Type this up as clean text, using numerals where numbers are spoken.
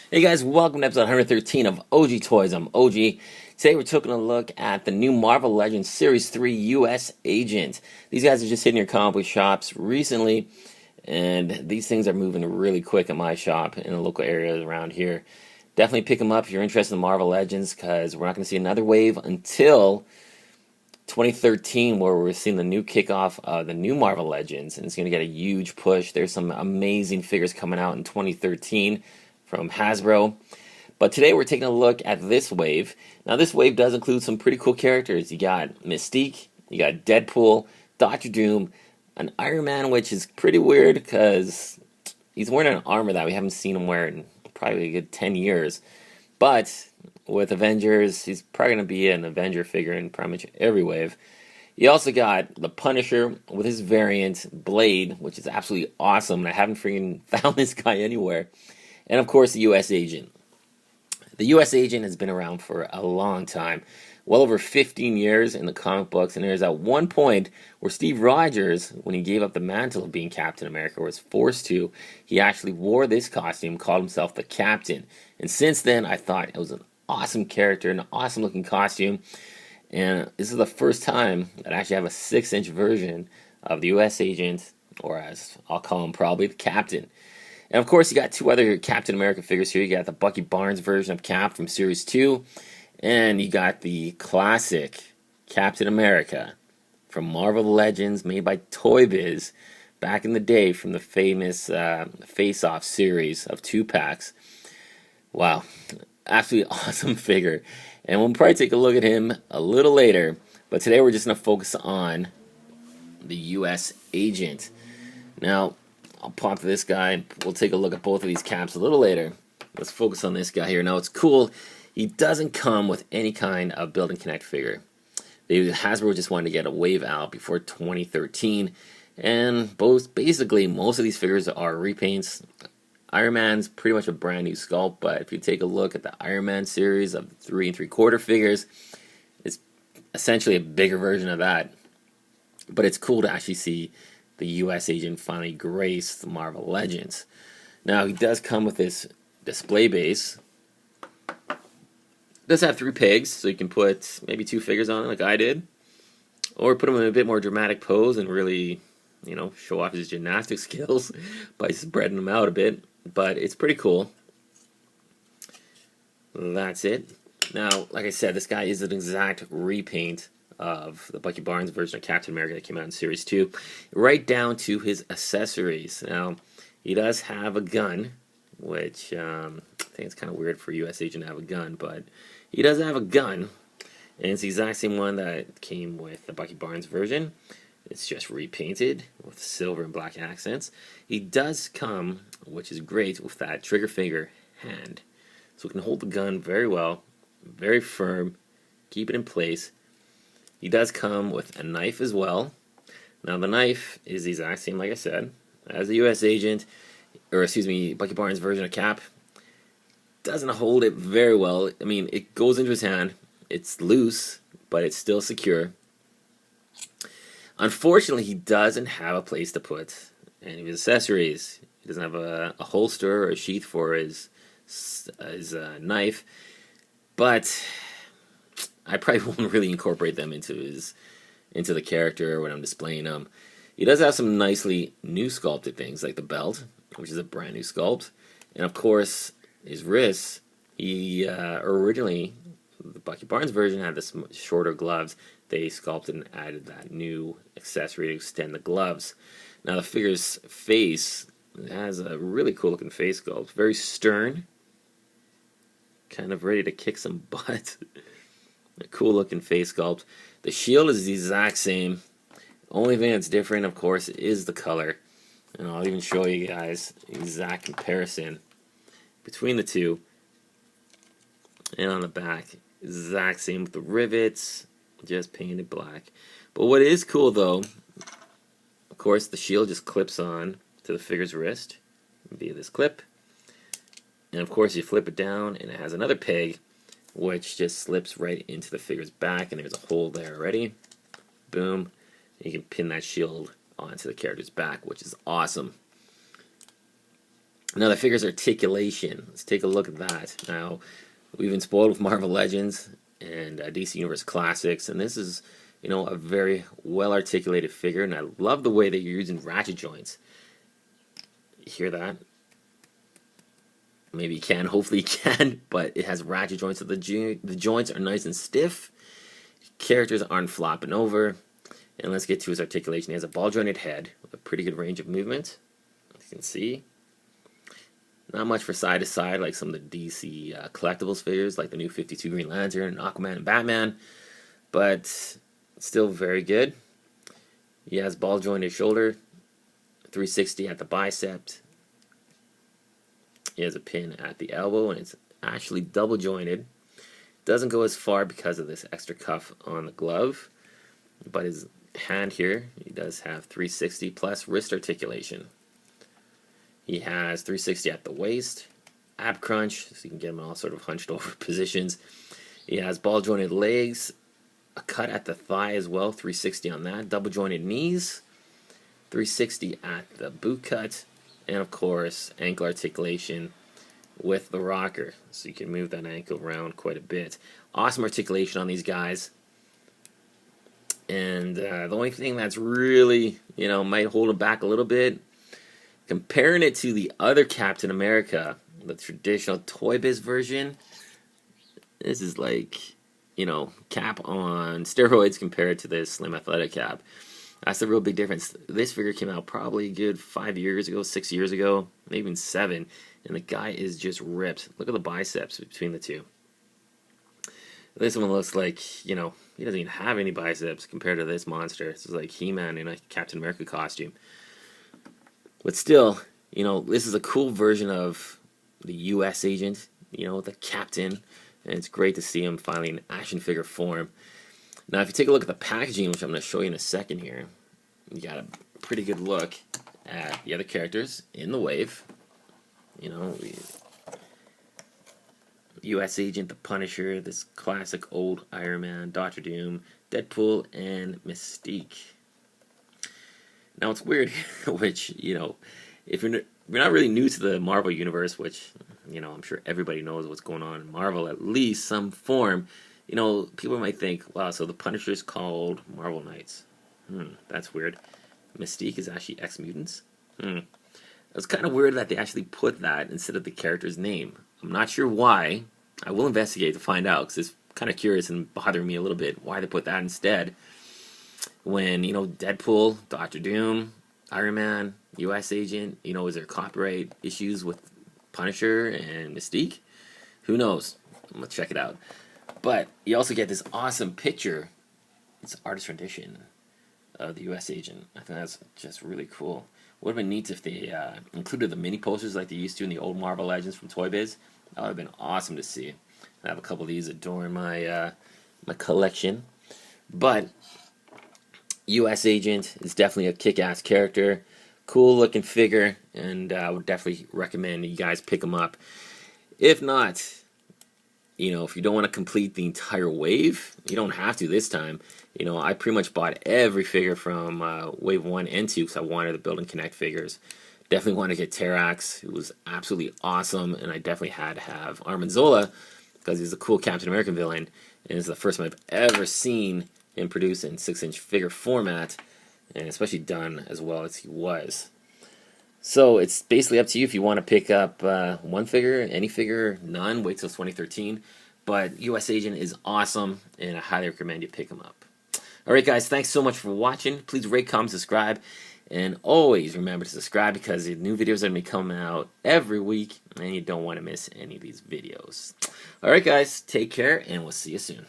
Hey guys, welcome to episode 113 of OG Toys. I'm OG. Today we're taking a look at the new Marvel Legends Series 3 US Agent. These guys are just hitting your comic book shops recently, and these things are moving really quick at my shop in the local areas around here. Definitely pick them up if you're interested in Marvel Legends, because we're not going to see another wave until 2013, where we're seeing the new kickoff of the new Marvel Legends, and it's going to get a huge push. There's some amazing figures coming out in 2013 from Hasbro. But today we're taking a look at this wave. Now this wave does include some pretty cool characters. You got Mystique, you got Deadpool, Doctor Doom, an Iron Man, which is pretty weird because he's wearing an armor that we haven't seen him wear in probably a good 10 years. But with Avengers, he's probably going to be an Avenger figure in pretty much every wave. You also got the Punisher with his variant, Blade, which is absolutely awesome. And I haven't freaking found this guy anywhere. And of course, the U.S. Agent. The U.S. Agent has been around for a long time, well over 15 years in the comic books. And there's at one point where Steve Rogers, when he gave up the mantle of being Captain America, or was forced to, he actually wore this costume, called himself the Captain. And since then, I thought it was an awesome character, an awesome looking costume. And this is the first time that I actually have a 6-inch version of the U.S. Agent, or as I'll call him probably, the Captain. And of course, you got two other Captain America figures here. You got the Bucky Barnes version of Cap from Series 2, and you got the classic Captain America from Marvel Legends, made by Toy Biz back in the day from the famous Face Off series of 2-packs. Wow, absolutely awesome figure. And we'll probably take a look at him a little later, but today we're just going to focus on the U.S. Agent. Now, I'll pop this guy, and we'll take a look at both of these caps a little later. Let's focus on this guy here. Now, it's cool. He doesn't come with any kind of Build and Connect figure. Hasbro just wanted to get a wave out before 2013, and basically most of these figures are repaints. Iron Man's pretty much a brand new sculpt, but if you take a look at the Iron Man series of 3 3/4 figures, it's essentially a bigger version of that. But it's cool to actually see the U.S. Agent finally grace the Marvel Legends. Now, he does come with this display base. It does have 3 pegs, so you can put maybe 2 figures on it like I did. Or put him in a bit more dramatic pose and really, show off his gymnastic skills by spreading them out a bit. But it's pretty cool. That's it. Now, like I said, this guy is an exact repaint of the Bucky Barnes version of Captain America that came out in Series 2, right down to his accessories. Now, he does have a gun, which I think it's kind of weird for a U.S. Agent to have a gun, but he does have a gun, and it's the exact same one that came with the Bucky Barnes version. It's just repainted with silver and black accents. He does come, which is great, with that trigger finger hand. So he can hold the gun very well, very firm, keep it in place. He does come with a knife as well. Now the knife is the exact same, like I said, as the U.S. Agent, or excuse me, Bucky Barnes version of Cap. Doesn't hold it very well. I mean, it goes into his hand. It's loose, but it's still secure. Unfortunately, he doesn't have a place to put any of his accessories. He doesn't have a holster or a sheath for his knife. But I probably won't really incorporate them into the character when I'm displaying them. He does have some nicely new sculpted things, like the belt, which is a brand new sculpt. And of course, his wrists. He originally, the Bucky Barnes version had this shorter gloves. They sculpted and added that new accessory to extend the gloves. Now the figure's face has a really cool looking face sculpt. Very stern. Kind of ready to kick some butt. A cool looking face sculpt. The shield is the exact same. Only thing that's different, of course, is the color. And I'll even show you guys exact comparison between the two. And on the back, exact same with the rivets, just painted black. But what is cool though, of course, the shield just clips on to the figure's wrist via this clip. And of course, you flip it down and it has another peg which just slips right into the figure's back, and there's a hole there already. Boom. You can pin that shield onto the character's back, which is awesome. Now the figure's articulation. Let's take a look at that. Now, we've been spoiled with Marvel Legends and DC Universe Classics, and this is, a very well articulated figure, and I love the way that you're using ratchet joints. You hear that? Maybe you can, hopefully you can, but it has ratchet joints, so the joints are nice and stiff. Characters aren't flopping over. And let's get to his articulation. He has a ball jointed head with a pretty good range of movement, as you can see. Not much for side to side like some of the DC collectibles figures, like the new 52 Green Lantern, Aquaman, and Batman, but still very good. He has ball jointed shoulder, 360 at the bicep. He has a pin at the elbow, and it's actually double jointed. Doesn't go as far because of this extra cuff on the glove, but his hand here, he does have 360 plus wrist articulation. He has 360 at the waist, ab crunch, so you can get him in all sort of hunched over positions. He has ball jointed legs, a cut at the thigh as well, 360 on that, double jointed knees, 360 at the boot cut, and of course ankle articulation with the rocker, so you can move that ankle around quite a bit. Awesome articulation on these guys. And the only thing that's really, might hold him back a little bit, comparing it to the other Captain America, the traditional Toy Biz version, this is like, Cap on steroids compared to this Slim Athletic Cap. That's the real big difference. This figure came out probably a good 5 years ago, 6 years ago, maybe even 7, and the guy is just ripped. Look at the biceps between the two. This one looks like, he doesn't even have any biceps compared to this monster. This is like He-Man in a Captain America costume. But still, this is a cool version of the U.S. agent, the captain, and it's great to see him finally in action figure form. Now, if you take a look at the packaging, which I'm going to show you in a second here, you got a pretty good look at the other characters in the wave. U.S. Agent, the Punisher, this classic old Iron Man, Doctor Doom, Deadpool, and Mystique. Now it's weird, which, if you're not really new to the Marvel Universe, which, I'm sure everybody knows what's going on in Marvel, at least some form, people might think, wow, so the Punisher's called Marvel Knights. That's weird. Mystique is actually X-Mutants. It's kind of weird that they actually put that instead of the character's name. I'm not sure why. I will investigate to find out, because it's kind of curious and bothering me a little bit why they put that instead. When, Deadpool, Doctor Doom, Iron Man, U.S. Agent, is there copyright issues with Punisher and Mystique? Who knows? I'm going to check it out. But you also get this awesome picture. It's an artist rendition of the U.S. Agent. I think that's just really cool. Would have been neat if they included the mini posters like they used to in the old Marvel Legends from Toy Biz. That would have been awesome to see. I have a couple of these adorning my my collection. But U.S. Agent is definitely a kick-ass character. Cool looking figure, and I would definitely recommend you guys pick him up. If not, if you don't want to complete the entire wave, you don't have to this time. I pretty much bought every figure from Wave 1 and 2 because I wanted the Build and Connect figures. Definitely wanted to get Terrax, who was absolutely awesome, and I definitely had to have Arnim Zola because he's a cool Captain American villain, and it's the first one I've ever seen him produced in 6-inch figure format, and especially done as well as he was. So it's basically up to you if you want to pick up one figure, any figure, none, wait till 2013. But U.S. Agent is awesome, and I highly recommend you pick him up. Alright guys, thanks so much for watching. Please rate, comment, subscribe, and always remember to subscribe because the new videos are going to be coming out every week, and you don't want to miss any of these videos. Alright guys, take care, and we'll see you soon.